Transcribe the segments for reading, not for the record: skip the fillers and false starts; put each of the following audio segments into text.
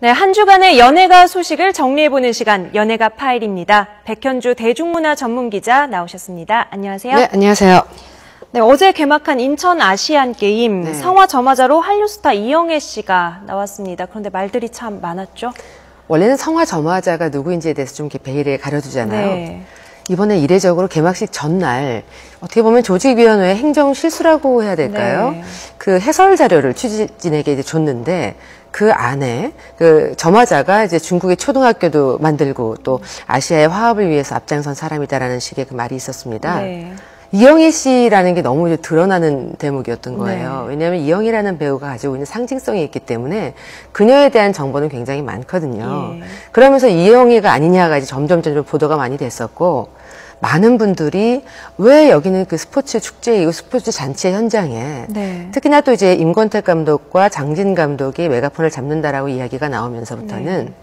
네, 한 주간의 연예가 소식을 정리해보는 시간, 연예가 파일입니다. 백현주 대중문화 전문기자 나오셨습니다. 안녕하세요. 네, 안녕하세요. 네, 어제 개막한 인천 아시안게임, 네. 성화저마자로 한류 스타 이영애 씨가 나왔습니다. 그런데 말들이 참 많았죠? 원래는 성화저마자가 누구인지에 대해서 좀 이렇게 베일에 가려두잖아요. 네. 이번에 이례적으로 개막식 전날 어떻게 보면 조직위원회의 행정 실수라고 해야 될까요? 네. 그 해설 자료를 취재진에게 이제 줬는데 그 안에 그 저마자가 이제 중국의 초등학교도 만들고 또 아시아의 화합을 위해서 앞장선 사람이다라는 식의 그 말이 있었습니다. 네. 이영애 씨라는 게 너무 이제 드러나는 대목이었던 거예요. 네. 왜냐하면 이영애라는 배우가 가지고 있는 상징성이 있기 때문에 그녀에 대한 정보는 굉장히 많거든요. 예. 그러면서 이영애가 아니냐가 이제 점점 보도가 많이 됐었고, 많은 분들이 왜 여기는 그 스포츠 축제이고 스포츠 잔치 현장에 네. 특히나 또 이제 임권택 감독과 장진 감독이 메가폰을 잡는다라고 이야기가 나오면서부터는 네.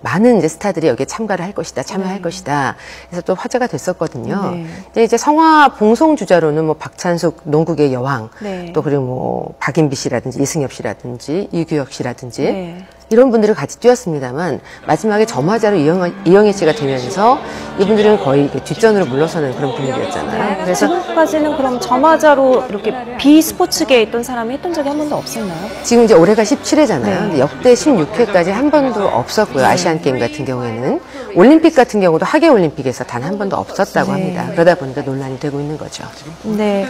많은 이제 스타들이 여기에 참가를 할 것이다, 참여할 네. 것이다. 그래서 또 화제가 됐었거든요. 네. 근데 이제 성화 봉송 주자로는 뭐 박찬숙 농구의 여왕, 네. 또 그리고 뭐 박인비 씨라든지 이승엽 씨라든지 이규혁 씨라든지 네. 이런 분들을 같이 뛰었습니다만 마지막에 저마자로 이영애 씨가 되면서 이분들은 거의 이렇게 뒷전으로 물러서는 그런 분위기였잖아요. 그래서 지금까지는 그럼 저마자로 이렇게 비스포츠계에 있던 사람이 했던 적이 한 번도 없었나요? 지금 이제 올해가 17회잖아요. 네. 근데 역대 16회까지 한 번도 없었고요. 아시안 게임 같은 경우에는 올림픽 같은 경우도 하계 올림픽에서 단 한 번도 없었다고 네. 합니다. 그러다 보니까 논란이 되고 있는 거죠. 네.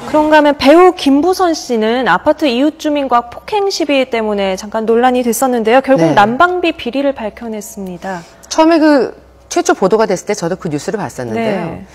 그런가 하면 배우 김부선 씨는 아파트 이웃 주민과 폭행 시비 때문에 잠깐 논란이 됐었는데요. 결국 네. 난방비 비리를 밝혀냈습니다. 처음에 그 최초 보도가 됐을 때 저도 그 뉴스를 봤었는데요. 네.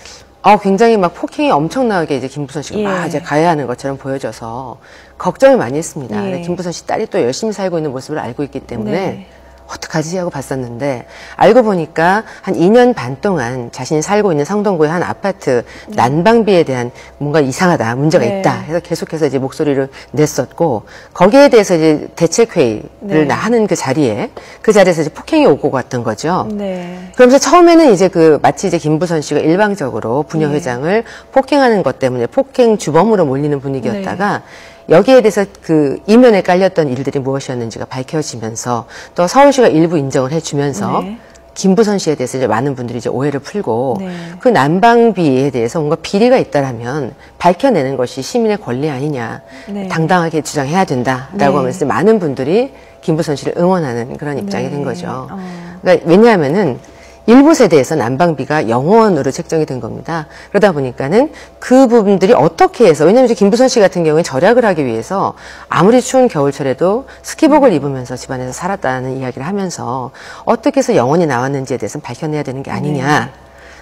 굉장히 막 폭행이 엄청나게 이제 김부선 씨가 예. 막 이제 가해하는 것처럼 보여져서 걱정을 많이 했습니다. 예. 근데 김부선 씨 딸이 또 열심히 살고 있는 모습을 알고 있기 때문에 네. 어떡하지 하고 봤었는데 알고 보니까 한 2년 반 동안 자신이 살고 있는 성동구의 한 아파트 난방비에 대한 뭔가 이상하다, 문제가 네. 있다 해서 계속해서 이제 목소리를 냈었고 거기에 대해서 이제 대책회의를 네. 하는 그 자리에서 이제 폭행이 오고 갔던 거죠. 네. 그러면서 처음에는 이제 마치 이제 김부선 씨가 일방적으로 부녀 네. 회장을 폭행하는 것 때문에 폭행 주범으로 몰리는 분위기였다가 여기에 대해서 그 이면에 깔렸던 일들이 무엇이었는지가 밝혀지면서 또 서울시가 일부 인정을 해주면서 네. 김부선 씨에 대해서 이제 많은 분들이 이제 오해를 풀고 네. 그 난방비에 대해서 뭔가 비리가 있다라면 밝혀내는 것이 시민의 권리 아니냐, 네. 당당하게 주장해야 된다라고 네. 하면서 많은 분들이 김부선 씨를 응원하는 그런 입장이 된 거죠. 어. 그러니까 왜냐하면은 일부 세대에서 난방비가 0원으로 책정이 된 겁니다. 그러다 보니까는 그 부분들이 어떻게 해서, 왜냐하면 이제 김부선 씨 같은 경우에 절약을 하기 위해서 아무리 추운 겨울철에도 스키복을 입으면서 집안에서 살았다는 이야기를 하면서 어떻게 해서 0원이 나왔는지에 대해서는 밝혀내야 되는 게 아니냐.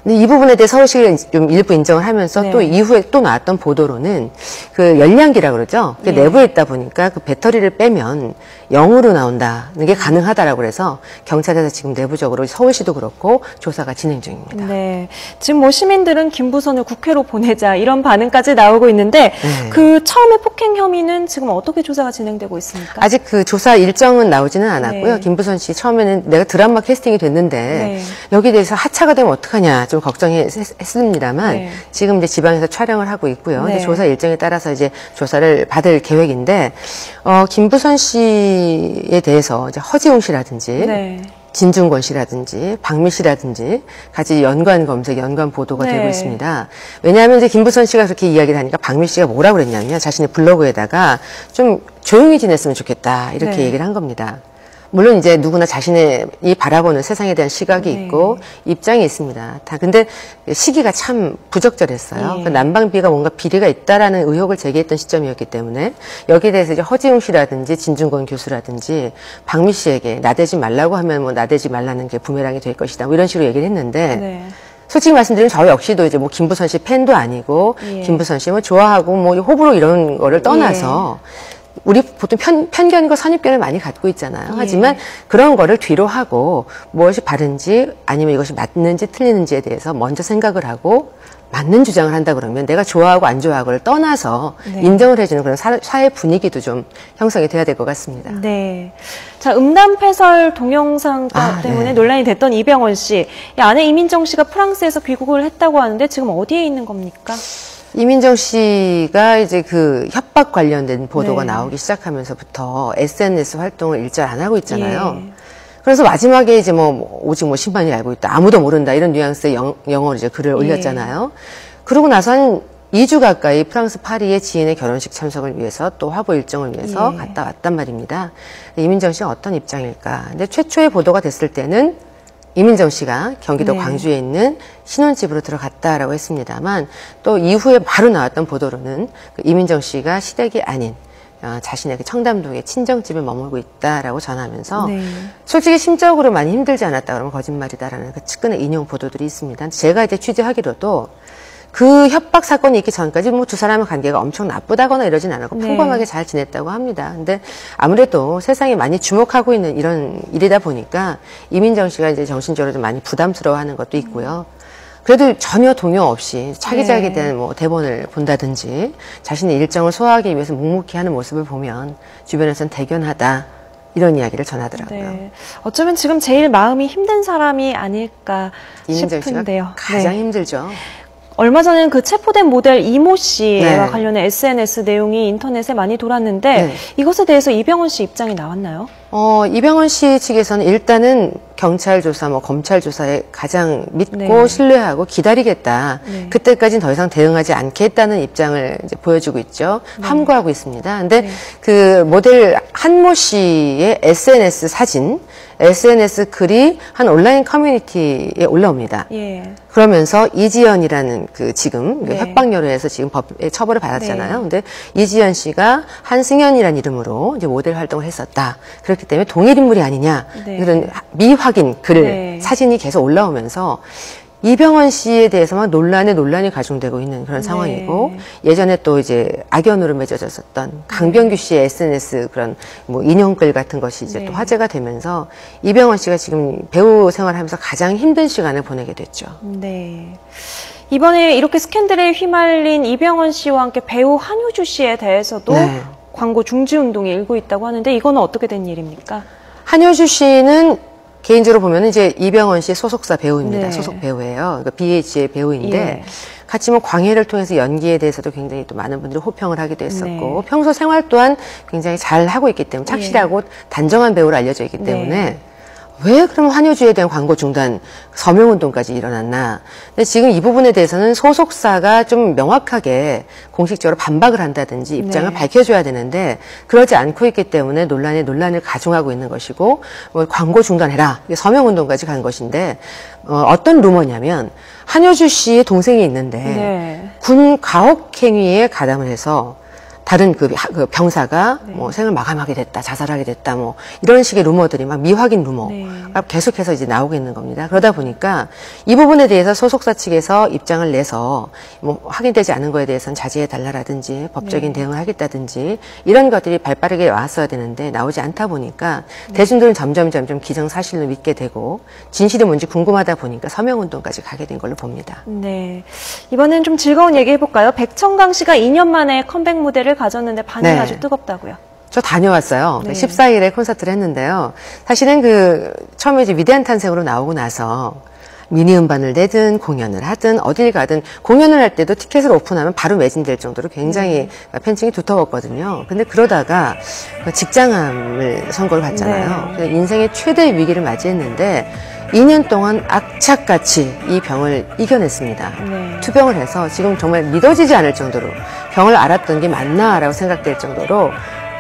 근데 이 부분에 대해 서울시가 좀 일부 인정을 하면서 네. 또 이후에 또 나왔던 보도로는 그 열량기라고 그러죠. 그 네. 내부에 있다 보니까 그 배터리를 빼면 0으로 나온다는 게 가능하다라고 그래서 경찰에서 지금 내부적으로 서울시도 그렇고 조사가 진행 중입니다. 네. 지금 뭐 시민들은 김부선을 국회로 보내자 이런 반응까지 나오고 있는데 네. 그 처음에 폭행 혐의는 지금 어떻게 조사가 진행되고 있습니까? 아직 그 조사 일정은 나오지는 않았고요. 네. 김부선 씨 처음에는 내가 드라마 캐스팅이 됐는데 네. 여기에 대해서 하차가 되면 어떡하냐 좀 걱정했습니다만 네. 지금 이제 지방에서 촬영을 하고 있고요. 네. 근데 조사 일정에 따라서 이제 조사를 받을 계획인데 김부선 씨에 대해서 이제 허지웅 씨라든지 네. 진중권 씨라든지 박미 씨라든지 같이 연관 검색, 연관 보도가 네. 되고 있습니다. 왜냐하면 이제 김부선 씨가 그렇게 이야기를 하니까 박미 씨가 뭐라고 그랬냐면 자신의 블로그에다가 좀 조용히 지냈으면 좋겠다 이렇게 네. 얘기를 한 겁니다. 물론 이제 누구나 자신의 이 바라보는 세상에 대한 시각이 네. 있고 입장이 있습니다. 근데 시기가 참 부적절했어요. 예. 그 난방비가 뭔가 비리가 있다라는 의혹을 제기했던 시점이었기 때문에 여기에 대해서 이제 허지웅 씨라든지 진중권 교수라든지 박미 씨에게 나대지 말라고 하면 뭐 나대지 말라는 게 부메랑이 될 것이다. 뭐 이런 식으로 얘기를 했는데 네. 솔직히 말씀드리면 저 역시도 이제 뭐 김부선 씨 팬도 아니고 예. 김부선 씨 뭐 좋아하고 뭐 호불호 이런 거를 떠나서 우리 보통 편견과 선입견을 많이 갖고 있잖아요. 하지만 그런 거를 뒤로 하고 무엇이 바른지 아니면 이것이 맞는지 틀리는지에 대해서 먼저 생각을 하고 맞는 주장을 한다 그러면 내가 좋아하고 안 좋아하고를 떠나서 네. 인정을 해주는 그런 사회 분위기도 좀 형성이 돼야 될 것 같습니다. 네. 자, 음담패설 동영상 때문에 네. 논란이 됐던 이병헌 씨. 이 아내 이민정 씨가 프랑스에서 귀국을 했다고 하는데 지금 어디에 있는 겁니까? 이민정 씨가 이제 그 협박 관련된 보도가 네. 나오기 시작하면서부터 SNS 활동을 일절 안 하고 있잖아요. 예. 그래서 마지막에 이제 오직 10만이 알고 있다. 아무도 모른다. 이런 뉘앙스의 영어로 이제 글을 올렸잖아요. 그러고 나서 한 2주 가까이 프랑스 파리의 지인의 결혼식 참석을 위해서 또 화보 일정을 위해서 갔다 왔단 말입니다. 이민정 씨가 어떤 입장일까? 근데 최초의 보도가 됐을 때는 이민정 씨가 경기도 광주에 있는 신혼집으로 들어갔다라고 했습니다만 또 이후에 바로 나왔던 보도로는 그 이민정 씨가 시댁이 아닌 자신의 그 청담동의 친정집에 머물고 있다라고 전하면서 솔직히 심적으로 많이 힘들지 않았다 그러면 거짓말이다라는 그 측근의 인용 보도들이 있습니다. 제가 이제 취재하기로도 그 협박 사건이 있기 전까지 두 사람의 관계가 엄청 나쁘다거나 이러진 않았고 평범하게 잘 지냈다고 합니다. 근데 아무래도 세상이 많이 주목하고 있는 이런 일이다 보니까 이민정 씨가 이제 정신적으로 좀 많이 부담스러워하는 것도 있고요. 그래도 전혀 동요 없이 차기작에 대한 대본을 본다든지 자신의 일정을 소화하기 위해서 묵묵히 하는 모습을 보면 주변에서는 대견하다. 이런 이야기를 전하더라고요. 네. 어쩌면 지금 제일 마음이 힘든 사람이 아닐까 이민정 싶은데요. 씨가 가장 힘들죠. 얼마 전에는 그 체포된 모델 이모 씨와 관련해 SNS 내용이 인터넷에 많이 돌았는데 이것에 대해서 이병헌 씨 입장이 나왔나요? 이병헌 씨 측에서는 일단은 경찰 조사, 검찰 조사에 가장 믿고 신뢰하고 기다리겠다. 그때까지는 더 이상 대응하지 않겠다는 입장을 이제 보여주고 있죠. 함구하고 있습니다. 근데 그 모델 한모 씨의 SNS 사진, SNS 글이 한 온라인 커뮤니티에 올라옵니다. 그러면서 이지연이라는 그 지금 협박녀로 해서 지금 법에 처벌을 받았잖아요. 근데 이지연 씨가 한승연이라는 이름으로 이제 모델 활동을 했었다. 그렇기 때문에 동일 인물이 아니냐. 이런 미확인 글, 사진이 계속 올라오면서 이병헌 씨에 대해서 막 논란이 가중되고 있는 그런 상황이고 예전에 또 이제 악연으로 맺어졌었던 강병규 씨의 SNS 그런 인용글 같은 것이 이제 또 화제가 되면서 이병헌 씨가 지금 배우 생활하면서 가장 힘든 시간을 보내게 됐죠. 네. 이번에 이렇게 스캔들에 휘말린 이병헌 씨와 함께 배우 한효주 씨에 대해서도 광고 중지 운동이 일고 있다고 하는데 이거는 어떻게 된 일입니까? 한효주 씨는 개인적으로 보면 이제 이병헌 씨의 소속사 배우입니다. 소속 배우예요. 그러니까 BH의 배우인데 같이 광해를 통해서 연기에 대해서도 굉장히 또 많은 분들이 호평을 하기도 했었고 평소 생활 또한 굉장히 잘 하고 있기 때문에 착실하고 단정한 배우로 알려져 있기 때문에 왜 그럼 한효주에 대한 광고 중단, 서명운동까지 일어났나. 근데 지금 이 부분에 대해서는 소속사가 좀 명확하게 공식적으로 반박을 한다든지 입장을 밝혀줘야 되는데 그러지 않고 있기 때문에 논란을 가중하고 있는 것이고 광고 중단해라. 서명운동까지 간 것인데 어떤 루머냐면 한효주 씨의 동생이 있는데 군 가혹행위에 가담을 해서 다른 그 병사가 생을 마감하게 됐다, 자살하게 됐다, 이런 식의 루머들이 막 미확인 루머가 계속해서 이제 나오고 있는 겁니다. 그러다 보니까 이 부분에 대해서 소속사 측에서 입장을 내서 확인되지 않은 거에 대해서는 자제해달라라든지 법적인 대응을 하겠다든지 이런 것들이 발빠르게 나왔어야 되는데 나오지 않다 보니까 대중들은 점점 기정사실로 믿게 되고 진실이 뭔지 궁금하다 보니까 서명운동까지 가게 된 걸로 봅니다. 네. 이번엔 좀 즐거운 얘기 해볼까요? 백천강 씨가 2년 만에 컴백 무대를 가졌는데 반응이 아주 뜨겁다고요. 저 다녀왔어요. 14일에 콘서트를 했는데요. 사실은 처음에 이제 위대한 탄생으로 나오고 나서 미니 음반을 내든 공연을 하든 어딜 가든 공연을 할 때도 티켓을 오픈하면 바로 매진될 정도로 굉장히 팬층이 두터웠거든요. 근데 그러다가 직장암을 선고를 받잖아요. 인생의 최대의 위기를 맞이했는데 2년 동안 악착같이 이 병을 이겨냈습니다. 투병을 해서 지금 정말 믿어지지 않을 정도로 병을 앓았던 게 맞나라고 생각될 정도로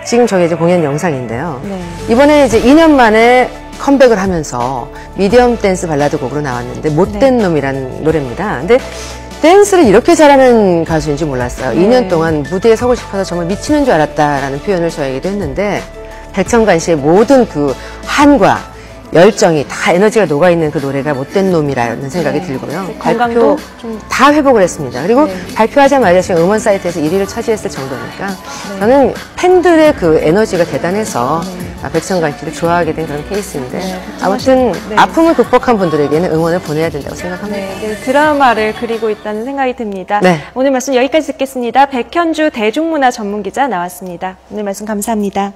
지금 저게 이제 공연 영상인데요. 이번에 이제 2년 만에 컴백을 하면서 미디엄 댄스 발라드 곡으로 나왔는데 못된 놈이라는 노래입니다. 근데 댄스를 이렇게 잘하는 가수인지 몰랐어요. 2년 동안 무대에 서고 싶어서 정말 미치는 줄 알았다라는 표현을 저에게도 했는데 백천관 씨의 모든 그 한과 열정이 다 에너지가 녹아있는 그 노래가 못된 놈이라는 생각이 들고요. 발표 다 회복을 했습니다. 그리고 발표하자마자 지금 음원 사이트에서 1위를 차지했을 정도니까 저는 팬들의 그 에너지가 대단해서 백천관 씨를 좋아하게 된 그런 케이스인데 아무튼 아픔을 극복한 분들에게는 응원을 보내야 된다고 생각합니다. 드라마를 그리고 있다는 생각이 듭니다. 오늘 말씀 여기까지 듣겠습니다. 백현주 대중문화 전문기자 나왔습니다. 오늘 말씀 감사합니다.